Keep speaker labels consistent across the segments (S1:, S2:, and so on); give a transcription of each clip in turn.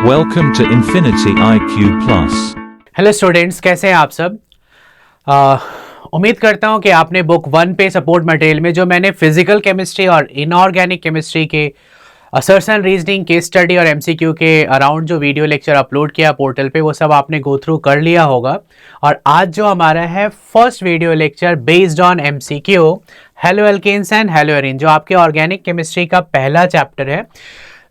S1: Welcome to Infinity IQ Plus.
S2: Hello students, कैसे हैं आप सब। उम्मीद करता हूं कि आपने बुक 1 पे सपोर्ट मटेरियल में जो मैंने फिजिकल केमिस्ट्री और इनऑर्गेनिक केमिस्ट्री के असर्शन रीजनिंग केस स्टडी और एमसीक्यू के अराउंड जो वीडियो लेक्चर अपलोड किया पोर्टल पे वो सब आपने गो थ्रू कर लिया होगा। और आज जो हमारा है first video lecture based on MCQ haloalkanes and haloarene, जो आपके ऑर्गेनिक केमिस्ट्री का पहला चैप्टर है।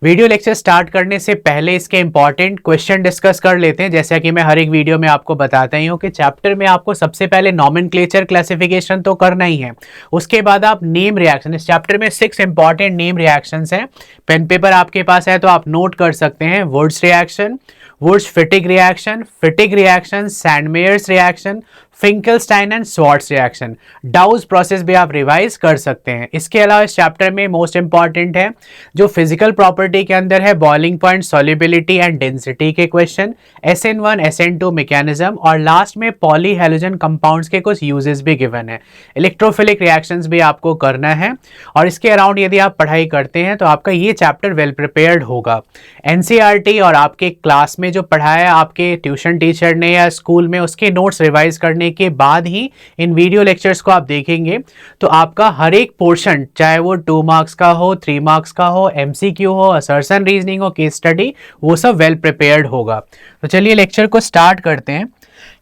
S2: वीडियो लेक्चर स्टार्ट करने से पहले इसके इंपॉर्टेंट क्वेश्चन डिस्कस कर लेते हैं। जैसा कि मैं हर एक वीडियो में आपको बताता ही हूँ कि चैप्टर में आपको सबसे पहले नॉमेनक्लेचर क्लासिफिकेशन तो करना ही है, उसके बाद आप नेम रिएक्शन, इस चैप्टर में 6 इंपॉर्टेंट नेम रिएक्शंस हैं। पेन पेपर आपके पास है तो आप नोट कर सकते हैं। Wurtz reaction, Wurtz Fittig reaction, Sandmeyer's reaction, Finkelstein and Swarts reaction, Dow's process भी आप रिवाइज कर सकते हैं। इसके अलावा इस चैप्टर में मोस्ट इंपॉर्टेंट है जो फिजिकल प्रॉपर्टी के अंदर है boiling point, solubility and density के क्वेश्चन, SN1 SN2 मैकेनिज्म, और लास्ट में पॉली हैलोजन कंपाउंड्स के कुछ यूजेस भी गिवन है। इलेक्ट्रोफिलिक रिएक्शंस भी आपको करना है और इसके अराउंड यदि आप पढ़ाई करते हैं तो आपका ये चैप्टर वेल प्रिपेयर्ड होगा। NCERT और आपके क्लास में जो पढ़ाया आपके ट्यूशन टीचर ने या स्कूल में, उसके नोट्स रिवाइज करने के बाद ही इन वीडियो लेक्चर्स को आप देखेंगे तो आपका हर एक पोर्शन, चाहे वो 2 मार्क्स का हो, 3 मार्क्स का हो, एमसीक्यू हो, असर्शन रीजनिंग हो, केस स्टडी, वो सब वेल प्रिपेयर्ड होगा। तो चलिए लेक्चर को स्टार्ट करते हैं।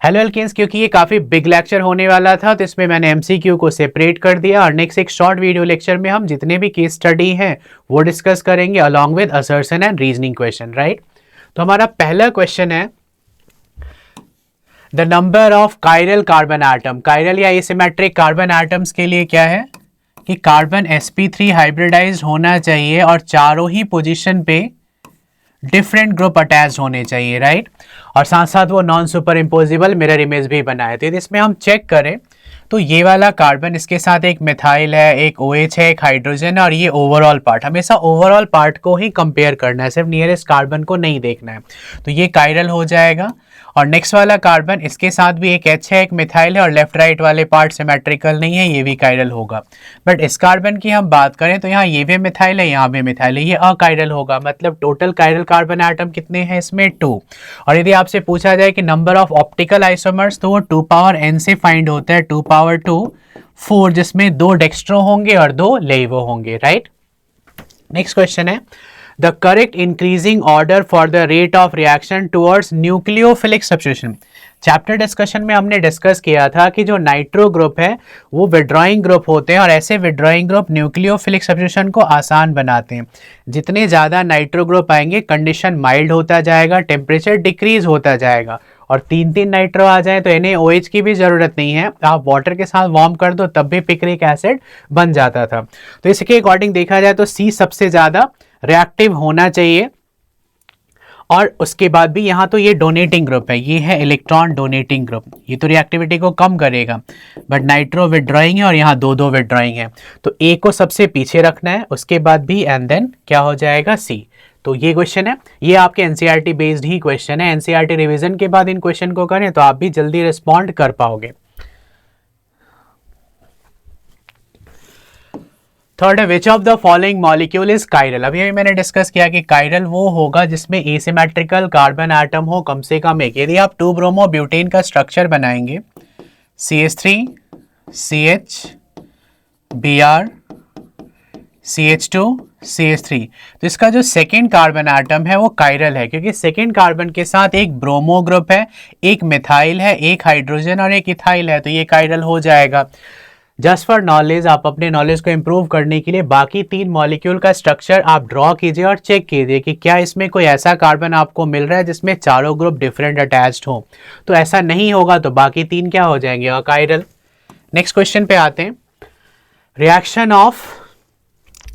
S2: हेलो एल्केन्स, क्योंकि ये काफ़ी बिग लेक्चर होने वाला था तो इसमें मैंने एमसीक्यू को सेपरेट कर दिया और नेक्स्ट एक शॉर्ट वीडियो लेक्चर में हम जितने भी केस स्टडी हैं वो डिस्कस करेंगे along with assertion and reasoning question, right. तो हमारा पहला क्वेश्चन है the number of chiral carbon atom. Chiral या एसिमेट्रिक कार्बन एटम्स के लिए क्या है कि कार्बन sp3 हाइब्रिडाइज्ड होना चाहिए और चारों ही पोजीशन पे डिफरेंट ग्रुप अटैच होने चाहिए, राइट। और साथ साथ वो non super imposable mirror image भी बनाए थे। इसमें हम चेक करें तो ये वाला कार्बन, इसके साथ एक मिथाइल है, एक OH है, एक हाइड्रोजन है और ये ओवरऑल पार्ट, हमेशा ओवरऑल पार्ट को ही कंपेयर करना है, सिर्फ नियरेस्ट कार्बन को नहीं देखना है। तो ये कायरल हो जाएगा। और नेक्स्ट वाला कार्बन, इसके साथ भी एक H है, एक मिथाइल है और लेफ्ट राइट वाले पार्ट सिमेट्रिकल नहीं है, ये भी कायरल होगा। बट इस कार्बन की हम बात करें तो यहाँ ये भी मिथाइल है, यहाँ भी मिथाइल है, ये अकायरल होगा। मतलब टोटल कायरल कार्बन एटम कितने हैं इसमें? 2। और यदि आपसे पूछा जाए कि नंबर ऑफ ऑप्टिकल आइसोमर्स, तो वो 2 पावर n से फाइंड होता है, 2 पावर 2 4, जिसमें 2 डेक्स्ट्रो होंगे और 2 लेवो होंगे, राइट। नेक्स्ट क्वेश्चन है the correct increasing order for the rate of reaction towards nucleophilic substitution. Chapter discussion में हमने डिस्कस किया था कि जो नाइट्रो ग्रुप है वो विड्रॉइंग ग्रुप होते हैं और ऐसे विड्रॉइंग ग्रुप न्यूक्लियोफिलिक सब्स्टिट्यूशन को आसान बनाते हैं। जितने ज़्यादा नाइट्रो ग्रुप आएंगे कंडीशन माइल्ड होता जाएगा, टेम्परेचर डिक्रीज होता जाएगा। और 3 नाइट्रो आ जाए तो NaOH की भी ज़रूरत नहीं है, आप वाटर के साथ वार्म कर दो तब भी पिक्रिक एसिड बन जाता था। तो इसके अकॉर्डिंग देखा जाए तो C सबसे ज़्यादा रिएक्टिव होना चाहिए। और उसके बाद भी यहाँ तो ये डोनेटिंग ग्रुप है, ये है इलेक्ट्रॉन डोनेटिंग ग्रुप, ये तो रिएक्टिविटी को कम करेगा। बट नाइट्रो विड्रॉइंग है और यहाँ 2 विड्रॉइंग है, तो A को सबसे पीछे रखना है, उसके बाद B एंड देन क्या हो जाएगा C। तो ये क्वेश्चन है, ये आपके NCERT बेस्ड ही क्वेश्चन है। NCERT रिवीजन के बाद इन क्वेश्चन को करें तो आप भी जल्दी रिस्पॉन्ड कर पाओगे। थर्ड है which of the following molecule is chiral. अभी मैंने डिस्कस किया कि कायरल वो होगा जिसमें एसिमेट्रिकल कार्बन एटम हो कम से कम एक। यदि आप 2 ब्रोमो ब्यूटेन का स्ट्रक्चर बनाएंगे CH3 CH Br CH2 CH3, तो इसका जो सेकेंड कार्बन एटम है वो कायरल है, क्योंकि सेकेंड कार्बन के साथ एक ब्रोमो ग्रुप है, एक मिथाइल है, एक हाइड्रोजन और एक इथाइल है, तो ये कायरल हो जाएगा। जस्ट फॉर नॉलेज, आप अपने नॉलेज को इंप्रूव करने के लिए बाकी 3 मॉलिक्यूल का स्ट्रक्चर आप ड्रॉ कीजिए और चेक कीजिए कि क्या इसमें कोई ऐसा कार्बन आपको मिल रहा है जिसमें चारों ग्रुप डिफरेंट अटैच्ड हो। तो ऐसा नहीं होगा तो बाकी 3 क्या हो जाएंगे? अकायरल। नेक्स्ट क्वेश्चन पे आते हैं। रिएक्शन ऑफ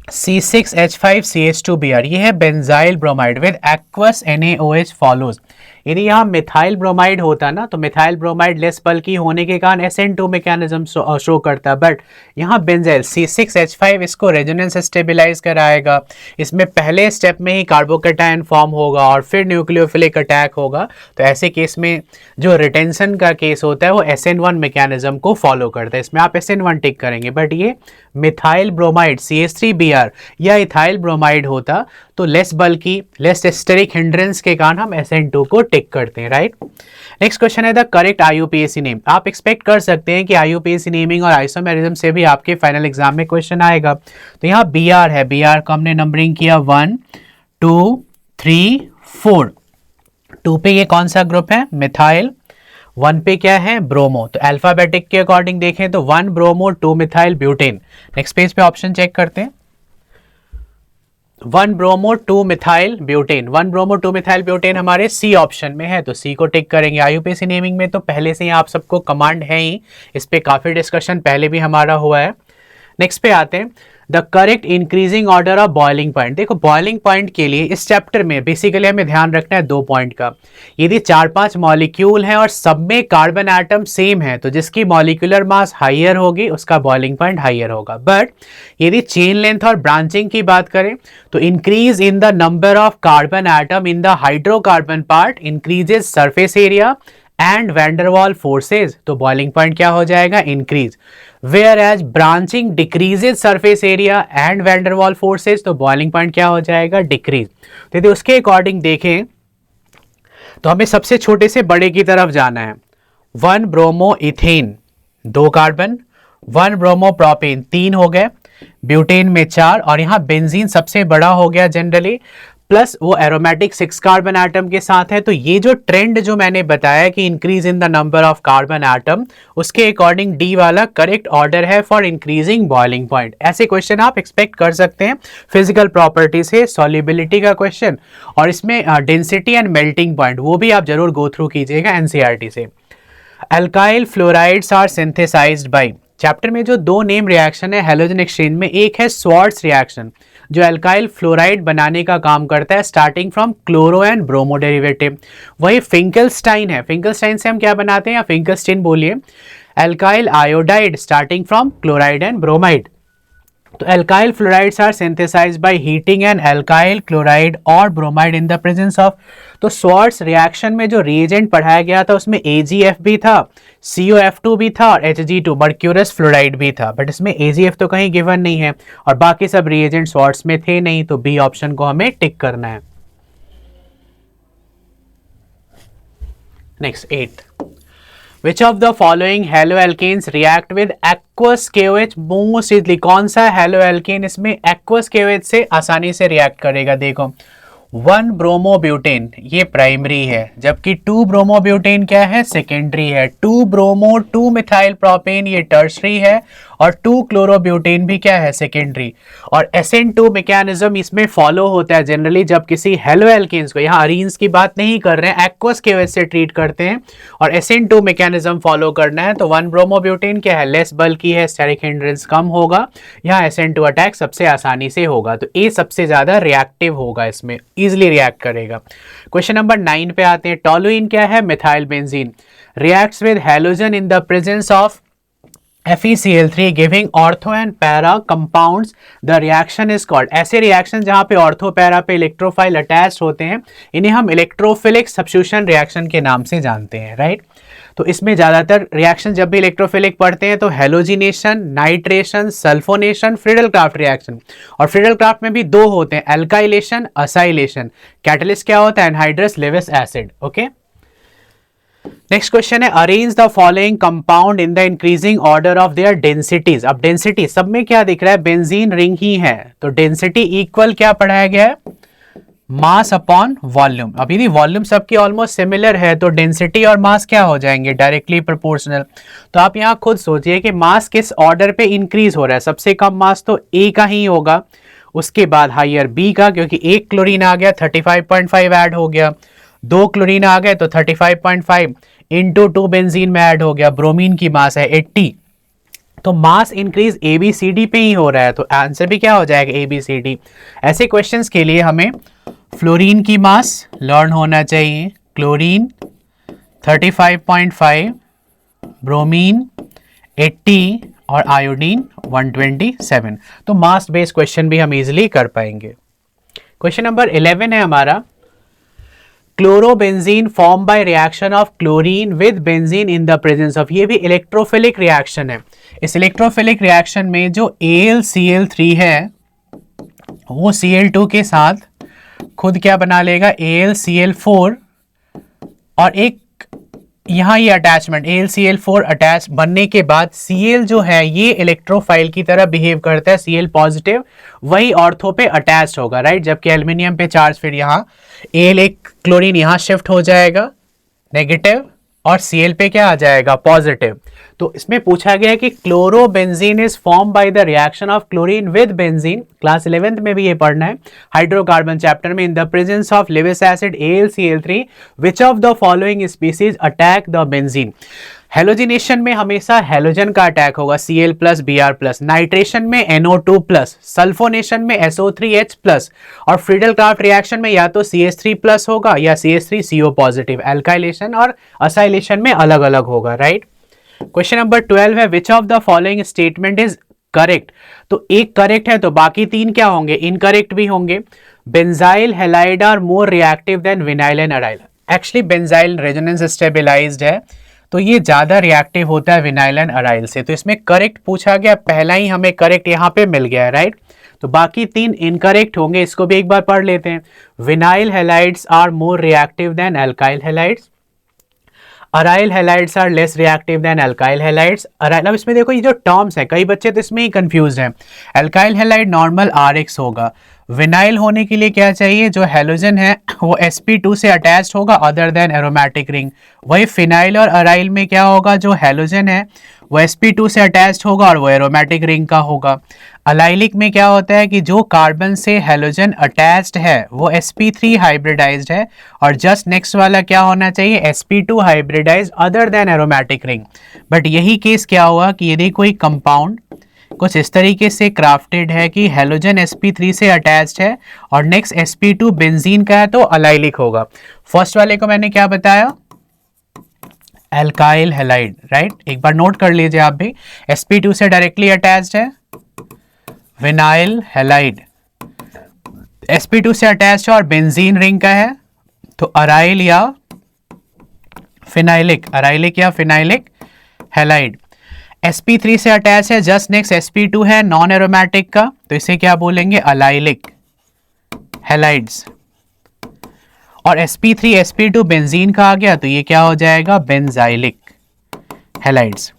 S2: C6H5CH2Br, ये है benzyl bromide with aqueous NaOH follows. यदि यहाँ मिथाइल ब्रोमाइड होता ना तो मिथाइल ब्रोमाइड लेस बल्की होने के कारण SN2 मैकेनिज्म शो करता, बट यहाँ बेंजाइल C6H5 इसको रेजोनेंस स्टेबलाइज कराएगा। इसमें पहले स्टेप में ही कार्बोकैटायन फॉर्म होगा और फिर न्यूक्लियोफिलिक अटैक होगा। तो ऐसे केस में जो रिटेंशन का केस होता है वो SN1 मैकेनिज्म को फॉलो करता है। इसमें आप SN1 टिक करेंगे, बट ये मिथाइल ब्रोमाइड CH3Br या इथाइल ब्रोमाइड होता तो लेस बल्कि, लेस एस्टेरिक हिंड्रेंस के कारण हम SN2 को टिक करते हैं, राइट। नेक्स्ट क्वेश्चन है द करेक्ट IUPAC नेम। आप एक्सपेक्ट कर सकते हैं कि IUPAC नेमिंग और आइसोमेरिज्म से भी आपके फाइनल एग्जाम में क्वेश्चन आएगा। तो यहाँ Br है, Br को हमने नंबरिंग किया 1 2 3 4। 2 पे ये कौन सा ग्रुप है? मिथाइल। 1 पे क्या है? ब्रोमो। तो अल्फाबेटिक के अकॉर्डिंग देखें तो 1 bromo 2 methyl butane. Next page पे ऑप्शन चेक करते हैं। 1 bromo 2 methyl butane, 1 bromo 2 methyl butane हमारे सी ऑप्शन में है, तो सी को टिक करेंगे। IUPAC नेमिंग में तो पहले से ही आप सबको कमांड है ही, इस पे काफी डिस्कशन पहले भी हमारा हुआ है। नेक्स्ट पे आते हैं, the correct increasing order of boiling point. देखो बॉइलिंग पॉइंट के लिए इस चैप्टर में बेसिकली हमें ध्यान रखना है 2 पॉइंट का। यदि 4-5 मॉलिक्यूल हैं और सब में कार्बन एटम सेम है तो जिसकी मॉलिक्यूलर मास हाइयर होगी उसका बॉइलिंग पॉइंट हाइयर होगा। बट यदि चेन लेंथ और ब्रांचिंग की बात करें तो increase in the number of carbon atom in the hydrocarbon part increases surface area and van der Waals forces, तो बॉइलिंग पॉइंट क्या हो जाएगा? Increase. Whereas branching decreases surface area and van der Waals forces, तो बॉइलिंग पॉइंट क्या हो जाएगा? Decrease. तो यदि उसके अकॉर्डिंग देखें तो हमें सबसे छोटे से बड़े की तरफ जाना है। 1 bromo ethane 2 carbon, 1 bromo propane 3 हो गए, ब्यूटेन में 4, और यहाँ बेंजीन सबसे बड़ा हो गया जनरली, प्लस वो एरोमेटिक 6 कार्बन एटम के साथ है। तो ये जो ट्रेंड जो मैंने बताया कि increase in the number of carbon atom, उसके अकॉर्डिंग डी वाला करेक्ट ऑर्डर है फॉर इंक्रीजिंग बॉइलिंग पॉइंट। ऐसे क्वेश्चन आप एक्सपेक्ट कर सकते हैं। फिजिकल प्रॉपर्टी से सॉल्युबिलिटी का क्वेश्चन, और इसमें डेंसिटी एंड मेल्टिंग पॉइंट वो भी आप जरूर गो थ्रू कीजिएगा NCERT से। Alkyl fluorides are synthesized by, chapter में जो 2 नेम रिएक्शन है हैलोजन एक्सचेंज में, एक है स्वार्ट्स रिएक्शन जो अल्काइल फ्लोराइड बनाने का काम करता है starting from chloro and bromo derivative. वही फिंकलस्टाइन है, फिंकलस्टाइन से हम क्या बनाते हैं, या फिंकलस्टीन बोलिए, alkyl iodide starting from chloride and bromide. तो alkyl fluorides are synthesized by heating an alkyl chloride और bromide in the presence of. तो स्वार्ट्स रिएक्शन में जो रिएजेंट पढ़ाया गया था उसमें AgF भी था, COF2 भी था और Hg2 मर्क्यूरस फ्लोराइड भी था, बट इसमें AgF तो कहीं गिवन नहीं है और बाकी सब रिएजेंट स्वार्ट्स में थे नहीं, तो बी ऑप्शन को हमें टिक करना है। Next 8, Which of the following haloalkanes react with aqueous KOH most easily? कौन सा haloalkane इसमें aqueous KOH से आसानी से रिएक्ट करेगा? देखो 1 ब्रोमोब्यूटेन ये प्राइमरी है, जबकि 2 ब्रोमोब्यूटेन क्या है? सेकेंडरी है। 2 ब्रोमो 2 मिथाइल प्रोपेन ये टर्शरी है और 2 क्लोरोब्यूटेन भी क्या है? सेकेंडरी। और SN2 मैकेनिज्म इसमें फॉलो होता है जनरली जब किसी हेलोएल्केन्स को, यहाँ अरीन्स की बात नहीं कर रहे हैं, एक्वस केओएच से ट्रीट करते हैं और SN2 मैकेनिज्म फॉलो करना है। तो 1 ब्रोमोब्यूटेन क्या है? लेस बल्कि है, स्टेरिक हिंड्रेंस कम होगा, यहाँ SN2 अटैक सबसे आसानी से होगा, तो ए सबसे ज्यादा रिएक्टिव होगा, इसमें इजिली रिएक्ट करेगा। क्वेश्चन नंबर 9 पे आते हैं। टोलुइन क्या है? Methyl benzene reacts with halogen in the presence of FeCl3 giving ortho and para compounds, the reaction is called. ऐसे रिएक्शन जहां पे ऑर्थो पैरा पे इलेक्ट्रोफाइल अटैच होते हैं इन्हें हम इलेक्ट्रोफिलिक सब्स्टिट्यूशन रिएक्शन के नाम से जानते हैं, राइट। तो इसमें ज्यादातर रिएक्शन जब भी इलेक्ट्रोफिलिक पढ़ते हैं तो halogenation, nitration, sulphonation, Friedel-Crafts reaction, और फ्रीडल-क्राफ्ट में भी 2 होते हैं, अल्काइलेशन, असाइलेशन। कैटलिस्ट क्या होता है? Anhydrous Lewis acid. Okay, next question है arrange the following compound in the increasing order of their densities. अब डेंसिटी सब में क्या दिख रहा है? बेंजीन रिंग ही है, तो डेंसिटी इक्वल क्या पढ़ाया गया है? Mass upon volume. अब यदि वॉल्यूम सबकी ऑलमोस्ट सिमिलर है तो डेंसिटी और मास क्या हो जाएंगे? Directly proportional. तो आप यहाँ खुद सोचिए कि मास किस ऑर्डर पे इंक्रीज हो रहा है। सबसे कम मास तो ए का ही होगा, उसके बाद हाइयर बी का, क्योंकि 1 क्लोरीन आ गया 35.5 ऐड हो गया, 2 क्लोरीन आ गए तो 35.5 इंटू 2 बेंजीन में ऐड हो गया। ब्रोमीन की मास है 80, तो मास इंक्रीज ABCD पे ही हो रहा है, तो आंसर भी क्या हो जाएगा? ABCD। ऐसे क्वेश्चंस के लिए हमें फ्लोरीन की मास लर्न होना चाहिए। क्लोरीन 35.5, ब्रोमीन 80 और आयोडीन 127। तो मास बेस्ड क्वेश्चन भी हम इजीली कर पाएंगे। क्वेश्चन नंबर 11 है हमारा, chlorobenzene form by reaction of chlorine with benzene in the presence of. ये भी इलेक्ट्रोफिलिक रिएक्शन है। इस इलेक्ट्रोफिलिक रिएक्शन में जो AlCl3 है वो Cl2 के साथ खुद क्या बना लेगा, AlCl4, और एक यहाँ ये अटैचमेंट AlCl4 अटैच बनने के बाद Cl जो है ये इलेक्ट्रोफाइल की तरह बिहेव करता है, Cl पॉजिटिव वही ऑर्थो पे अटैच होगा, राइट। जबकि एल्युमिनियम पे चार्ज फिर यहाँ Al एक क्लोरीन यहाँ शिफ्ट हो जाएगा नेगेटिव और Cl पे क्या आ जाएगा, पॉजिटिव। तो इसमें पूछा गया है कि chlorobenzene is form by the reaction of chlorine with benzene, class 11th में भी ये पढ़ना है हाइड्रोकार्बन चैप्टर में, इन the presence of Lewis acid AlCl3 which of the following species attack the benzene. Halogenation में हमेशा हेलोजन का अटैक होगा Cl plus Br plus, nitration में NO2 प्लस, सल्फोनेशन में SO3H प्लस, और फ्रीडल क्राफ्ट रिएक्शन में या तो CH3 प्लस होगा या CH3CO पॉजिटिव। एल्काइलेशन और असाइलेशन में अलग अलग होगा, राइट। क्वेश्चन नंबर 12 है which of the following statement is correct. तो एक करेक्ट है तो बाकी तीन क्या होंगे, इनकरेक्ट भी होंगे। Benzyl halide are more reactive than vinyl and aryl. Actually benzyl resonance stabilised है तो ये ज्यादा रिएक्टिव होता है विनाइल एंड अराइल से, तो इसमें करेक्ट पूछा गया, पहला ही हमें करेक्ट यहाँ पे मिल गया है, राइट। तो बाकी तीन इनकरेक्ट होंगे, इसको भी एक बार पढ़ लेते हैं। Vinyl halides are more reactive than alkyl halides, aryl halides are less reactive than alkyl halides. Aryl, अब इसमें देखो ये जो टर्म्स है कई बच्चे तो इसमें ही कंफ्यूज हैं। अल्काइल हैलाइड नॉर्मल RX होगा, विनाइल होने के लिए क्या चाहिए, जो हेलोजन है वो sp2 से अटैच्ड होगा अदर देन एरोमेटिक रिंग। वही फिनाइल और अराइल में क्या होगा, जो हेलोजन है वो sp2 से अटैच्ड होगा और वो एरोमेटिक रिंग का होगा। अलाइलिक में क्या होता है कि जो कार्बन से हेलोजन अटैच्ड है वो sp3 हाइब्रिडाइज्ड है, और जस्ट नेक्स्ट वाला क्या होना चाहिए, sp2 hybridised other than aromatic ring. But यही केस क्या हुआ कि यदि कोई कंपाउंड कुछ इस तरीके से क्राफ्टेड है कि हेलोजन sp3 से अटैच्ड है और नेक्स्ट sp2 बेंजीन का है तो अलाइलिक होगा। फर्स्ट वाले को मैंने क्या बताया, अल्काइल हैलाइड, राइट। एक बार नोट कर लीजिए आप भी, sp2 से डायरेक्टली अटैच्ड है विनाइल हैलाइड, sp2 से अटैच्ड है और बेंजीन रिंग का है तो अराइल या फिनाइलिक, अराइलिक या फिनाइलिक हैलाइड। sp3 से अटैच है, जस्ट नेक्स्ट sp2 है नॉन एरोमेटिक का, तो इसे क्या बोलेंगे, अलाइलिक हैलाइड्स। और sp3 sp2 बेंजीन का आ गया तो ये क्या हो जाएगा, बेंजाइलिक हैलाइड्स।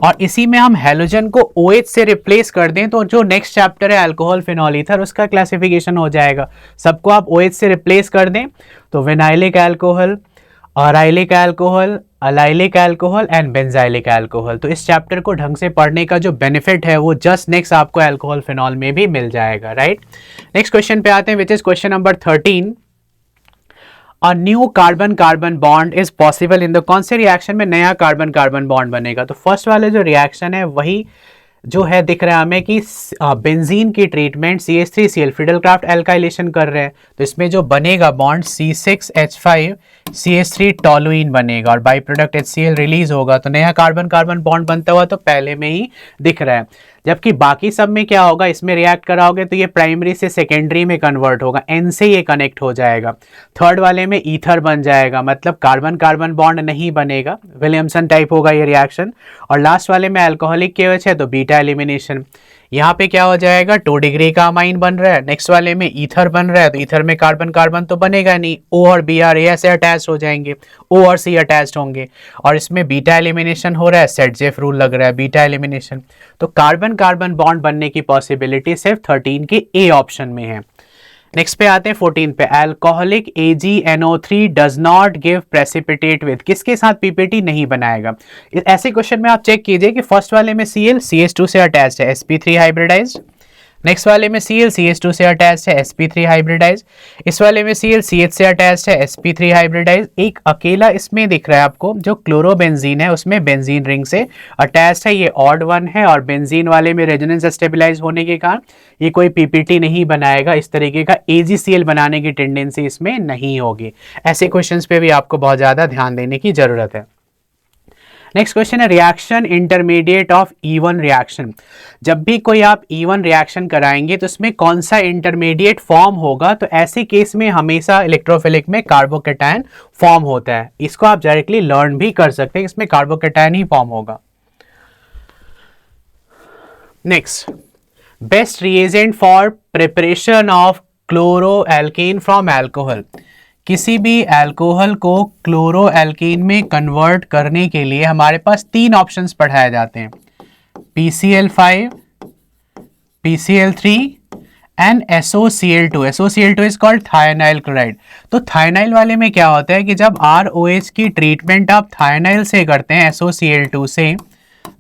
S2: और इसी में हम हेलोजन को OH से रिप्लेस कर दें तो जो नेक्स्ट चैप्टर है अल्कोहल फिनॉल ईथर उसका क्लासिफिकेशन हो जाएगा। सबको आप OH से रिप्लेस कर दें तो vinylic alcohol, arylic alcohol, allylic alcohol and benzylic alcohol. तो इस चैप्टर को ढंग से पढ़ने का जो बेनिफिट है वो जस्ट नेक्स्ट आपको अल्कोहल फिनॉल में भी मिल जाएगा, राइट। नेक्स्ट क्वेश्चन पे आते हैं which is question number 13। A new carbon carbon bond is possible in the, कौन से रिएक्शन में नया कार्बन कार्बन बॉन्ड बनेगा। तो फर्स्ट वाले जो रिएक्शन है वही जो है दिख रहा है हमें कि बेंजीन की treatment CH3Cl Friedel craft alkylation कर रहे हैं तो इसमें जो बनेगा बॉन्ड C6H5 CH3 टोलुइन बनेगा और बाई प्रोडक्ट HCl रिलीज होगा, तो नया कार्बन कार्बन बॉन्ड बनता हुआ तो पहले में ही दिख रहा है। जबकि बाकी सब में क्या होगा, इसमें रिएक्ट कराओगे तो ये प्राइमरी से सेकेंडरी में कन्वर्ट होगा, N से ये कनेक्ट हो जाएगा। थर्ड वाले में ईथर बन जाएगा, मतलब कार्बन कार्बन बॉन्ड नहीं बनेगा, विलियमसन टाइप होगा ये रिएक्शन। और लास्ट वाले में अल्कोहलिक KOH है तो बीटा एलिमिनेशन। यहाँ पे क्या हो जाएगा, 2 डिग्री का अमाइन बन रहा है, नेक्स्ट वाले में ईथर बन रहा है तो ईथर में कार्बन कार्बन तो बनेगा नहीं, O और Br ऐसे अटैच हो जाएंगे, O और C अटैच होंगे। और इसमें बीटा एलिमिनेशन हो रहा है, सेट-जेफ रूल लग रहा है, बीटा एलिमिनेशन। तो कार्बन कार्बन बॉन्ड बनने की पॉसिबिलिटी सिर्फ 13 के A ऑप्शन में है। नेक्स्ट पे आते हैं 14 पे, alcoholic AgNO3 does not give precipitate with, किसके साथ पीपीटी नहीं बनाएगा। ऐसे क्वेश्चन में आप चेक कीजिए कि फर्स्ट वाले में Cl CH2 से अटैच्ड है sp3 हाइब्रिडाइज्ड, नेक्स्ट वाले में Cl CH2 से अटैच्ड है sp3 हाइब्रिडाइज्ड, इस वाले में Cl CH से अटैच्ड है sp3 हाइब्रिडाइज्ड। एक अकेला इसमें दिख रहा है आपको जो क्लोरोबेंजीन है उसमें बेंजीन रिंग से अटैच्ड है, ये ऑड वन है, और बेंजीन वाले में रेजोनेंस स्टेबलाइज होने के कारण ये कोई पीपीटी नहीं बनाएगा, इस तरीके का AgCl बनाने की टेंडेंसी इसमें नहीं होगी। ऐसे क्वेश्चंस पे भी आपको बहुत ज़्यादा ध्यान देने की जरूरत है। नेक्स्ट क्वेश्चन है reaction intermediate of E1 reaction. जब भी कोई आप E1 रिएक्शन कराएंगे तो उसमें कौन सा इंटरमीडिएट फॉर्म होगा, तो ऐसे केस में हमेशा इलेक्ट्रोफिलिक में कार्बोकैटायन फॉर्म होता है। इसको आप डायरेक्टली लर्न भी कर सकते हैं, इसमें कार्बोकैटायन ही फॉर्म होगा। Next, best reagent for preparation of chloroalkene from alcohol. किसी भी अल्कोहल को क्लोरोएल्कीन में कन्वर्ट करने के लिए हमारे पास 3 ऑप्शंस पढ़ाए जाते हैं, PCl5, PCl3 and SOCl2। SOCl2 is called thionyl chloride. तो थायनाइल वाले में क्या होता है कि जब ROH की ट्रीटमेंट आप थायनाइल से करते हैं, SOCl2 से,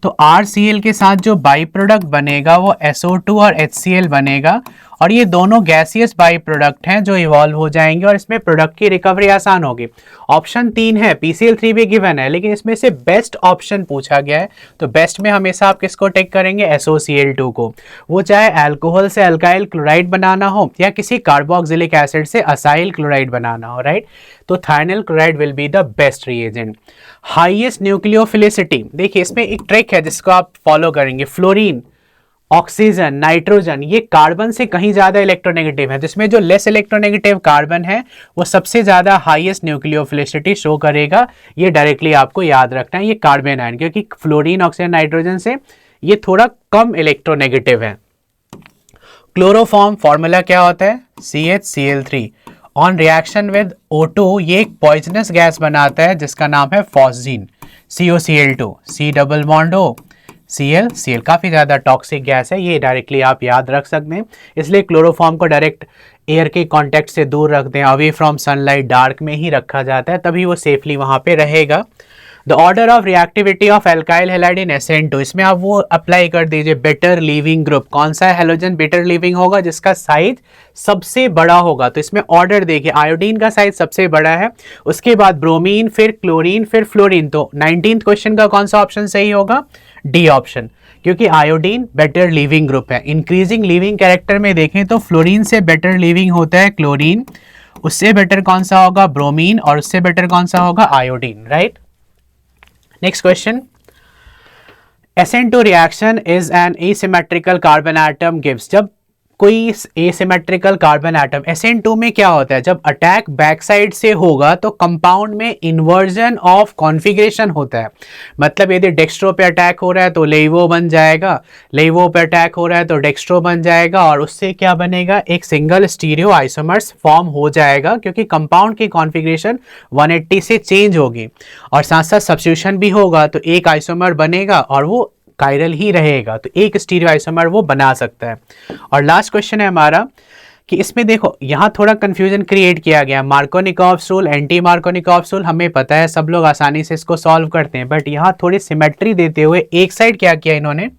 S2: तो RCl के साथ जो बाई प्रोडक्ट बनेगा वो SO2 और HCl बनेगा, और ये दोनों गैसियस बाई प्रोडक्ट हैं जो इवॉल्व हो जाएंगे और इसमें प्रोडक्ट की रिकवरी आसान होगी। ऑप्शन 3 है, PCl3 भी गिवन है, लेकिन इसमें से बेस्ट ऑप्शन पूछा गया है, तो बेस्ट में हमेशा आप किसको टेक करेंगे, SOCl2 को। वो चाहे अल्कोहल से अल्काइल क्लोराइड बनाना हो या किसी कार्बोक्सिलिक एसिड से असाइल क्लोराइड बनाना हो, राइट। तो thionyl chloride will be the best reagent. Highest nucleophilicity, देखिए इसमें एक ट्रिक है जिसको आप फॉलो करेंगे, फ्लोरीन, ऑक्सीजन, नाइट्रोजन, ये कार्बन से कहीं ज्यादा इलेक्ट्रोनेगेटिव है, जिसमें जो लेस इलेक्ट्रोनेगेटिव कार्बन है वो सबसे ज्यादा हाईएस्ट न्यूक्लियोफिलिसिटी शो करेगा। ये डायरेक्टली आपको याद रखना है, ये कार्बन आयन, क्योंकि फ्लोरीन, ऑक्सीजन, नाइट्रोजन से ये थोड़ा कम इलेक्ट्रोनेगेटिव है। क्लोरोफॉर्म फॉर्मूला क्या होता है, CHCl3। On reaction with O2 ये एक पॉइजनस गैस बनाता है जिसका नाम है phosgene, COCl2, C double bond O, Cl काफ़ी ज़्यादा टॉक्सिक गैस है, ये डायरेक्टली आप याद रख सकते हैं। इसलिए क्लोरोफॉर्म को डायरेक्ट एयर के कांटेक्ट से दूर रखते हैं, अवे फ्रॉम सनलाइट, डार्क में ही रखा जाता है, तभी वो सेफली वहाँ पे रहेगा। The order of reactivity of alkyl halide in SN2, इसमें आप वो अप्लाई कर दीजिए, बेटर लीविंग ग्रुप। कौन सा हैलोजन बेटर लीविंग होगा, जिसका साइज सबसे बड़ा होगा। तो इसमें ऑर्डर देखिए, आयोडीन का साइज सबसे बड़ा है, उसके बाद ब्रोमीन, फिर क्लोरीन, फिर फ्लोरीन। तो 19th क्वेश्चन का कौन सा ऑप्शन सही होगा, डी ऑप्शन, क्योंकि आयोडीन बेटर लीविंग ग्रुप है। इंक्रीजिंग लीविंग कैरेक्टर में देखें तो फ्लोरीन से बेटर लीविंग होता है क्लोरीन, उससे बेटर कौन सा होगा, ब्रोमीन, और उससे बेटर कौन सा होगा, iodine, right. Next question, SN2 reaction is an asymmetrical carbon atom gives. जब कोई एसिमेट्रिकल कार्बन एटम SN2 में क्या होता है, जब अटैक बैक साइड से होगा तो कंपाउंड में इन्वर्जन ऑफ कॉन्फ़िगरेशन होता है। मतलब यदि डेक्स्ट्रो पे अटैक हो रहा है तो लेवो बन जाएगा, लेवो पे अटैक हो रहा है तो डेक्स्ट्रो बन जाएगा, और उससे क्या बनेगा, एक सिंगल स्टीरियो आइसोमर्स फॉर्म हो जाएगा, क्योंकि कंपाउंड की कॉन्फ़िगरेशन 180 से चेंज होगी, और साथ साथ सब्स्टिट्यूशन भी होगा, तो एक आइसोमर बनेगा और वो कायरल ही रहेगा, तो एक स्टीरियो आइसोमर वो बना सकता है। और लास्ट क्वेश्चन है हमारा कि इसमें देखो यहाँ थोड़ा कंफ्यूजन क्रिएट किया गया, Markovnikov's rule, anti Markovnikov's rule हमें पता है, सब लोग आसानी से इसको सॉल्व करते हैं, बट यहाँ थोड़ी सिमेट्री देते हुए एक साइड क्या किया इन्होंने,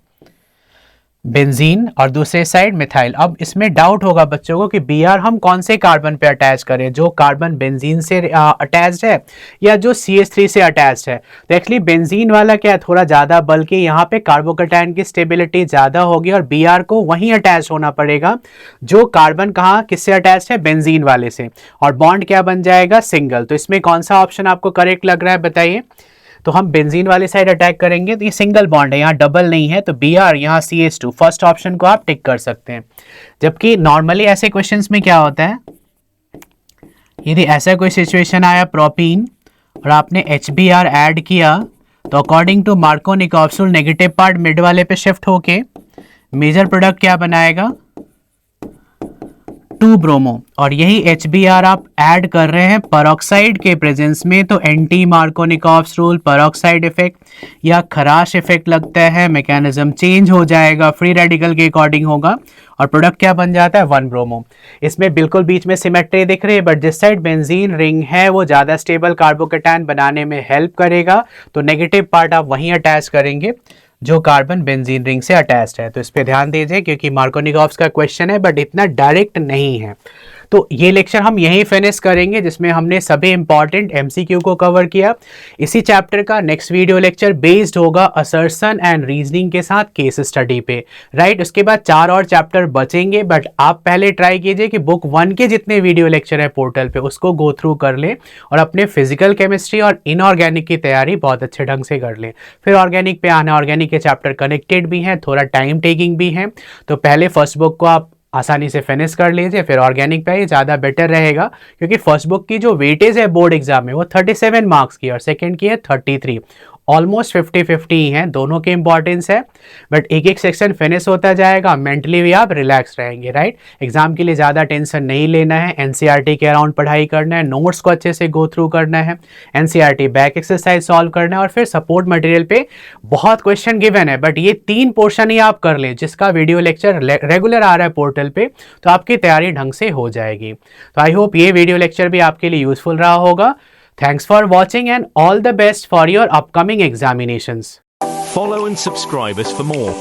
S2: बेंजीन, और दूसरे साइड मिथाइल। अब इसमें डाउट होगा बच्चों को कि Br हम कौन से कार्बन पे अटैच करें, जो कार्बन बेंजीन से अटैच्ड है या जो CH3 से अटैच्ड है। तो एक्चुअली बेंजीन वाला क्या है, थोड़ा ज़्यादा, बल्कि यहाँ पे कार्बोकैटायन की स्टेबिलिटी ज़्यादा होगी, और Br को वहीं अटैच होना पड़ेगा जो कार्बन कहाँ किससे अटैच है, बेंजीन वाले से, और बॉन्ड क्या बन जाएगा, सिंगल। तो इसमें कौन सा ऑप्शन आपको करेक्ट लग रहा है बताइए। तो हम बेंजीन वाले साइड अटैक करेंगे तो ये सिंगल बॉन्ड है, यहाँ डबल नहीं है, तो Br यहाँ CH2, फर्स्ट ऑप्शन को आप टिक कर सकते हैं। जबकि नॉर्मली ऐसे क्वेश्चंस में क्या होता है, यदि ऐसा कोई सिचुएशन आया प्रोपीन और आपने HBr ऐड किया, तो according to Markovnikov's rule negative part mid वाले पे शिफ्ट होके मेजर प्रोडक्ट क्या बनाएगा, 2 ब्रोमो, और यही HBr आप ऐड कर रहे हैं परऑक्साइड के प्रेजेंस में, तो anti Markovnikov's rule, peroxide effect या खराश इफेक्ट लगता है, मैकेनिज्म चेंज हो जाएगा, फ्री रेडिकल के अकॉर्डिंग होगा, और प्रोडक्ट क्या बन जाता है, 1 ब्रोमो। इसमें बिल्कुल बीच में सिमेट्री दिख रही है, बट जिस साइड बेंजीन रिंग है वो ज़्यादा स्टेबल कार्बोकैटायन बनाने में हेल्प करेगा, तो नेगेटिव पार्ट आप वहीं अटैच करेंगे जो कार्बन बेंजीन रिंग से अटैच्ड है। तो इस पे ध्यान दीजिए, क्योंकि मार्कोनिकॉव्स का क्वेश्चन है बट इतना डायरेक्ट नहीं है। तो ये लेक्चर हम यहीं फिनिश करेंगे, जिसमें हमने सभी इंपॉर्टेंट MCQ को कवर किया। इसी चैप्टर का नेक्स्ट वीडियो लेक्चर बेस्ड होगा असर्शन एंड रीजनिंग के साथ केस स्टडी पे, राइट। उसके बाद 4 और चैप्टर बचेंगे, बट आप पहले ट्राई कीजिए कि बुक 1 के जितने वीडियो लेक्चर है पोर्टल पे उसको गो थ्रू कर लें, और अपने फिजिकल केमिस्ट्री और इनऑर्गेनिक की तैयारी बहुत अच्छे ढंग से कर लें। फिर ऑर्गेनिक पे आना, ऑर्गेनिक के चैप्टर कनेक्टेड भी हैं, थोड़ा टाइम टेकिंग भी है, तो पहले फर्स्ट बुक को आप आसानी से फिनिश कर लीजिए, फिर ऑर्गेनिक पे ही ज़्यादा बेटर रहेगा, क्योंकि फर्स्ट बुक की जो वेटेज है बोर्ड एग्जाम में वो 37 मार्क्स की और सेकंड की है 33। ऑलमोस्ट 50-50 ही हैं, दोनों के इंपॉर्टेंस है, बट एक एक सेक्शन फिनिश होता जाएगा, मेंटली भी आप रिलैक्स रहेंगे, राइट। एग्जाम के लिए ज़्यादा टेंशन नहीं लेना है, एनसीईआरटी के अराउंड पढ़ाई करना है, नोट्स को अच्छे से गो थ्रू करना है, एनसीईआरटी बैक एक्सरसाइज सॉल्व करना है, और फिर सपोर्ट मटेरियल पे बहुत क्वेश्चन गिवन है, बट ये 3 पोर्शन ही आप कर लें, जिसका वीडियो लेक्चर रेगुलर आ रहा है पोर्टल पे, तो आपकी तैयारी ढंग से हो जाएगी। तो आई होप ये वीडियो लेक्चर भी आपके लिए यूजफुल रहा होगा। Thanks for watching and all the best for your upcoming examinations.
S1: Follow and subscribe us for more.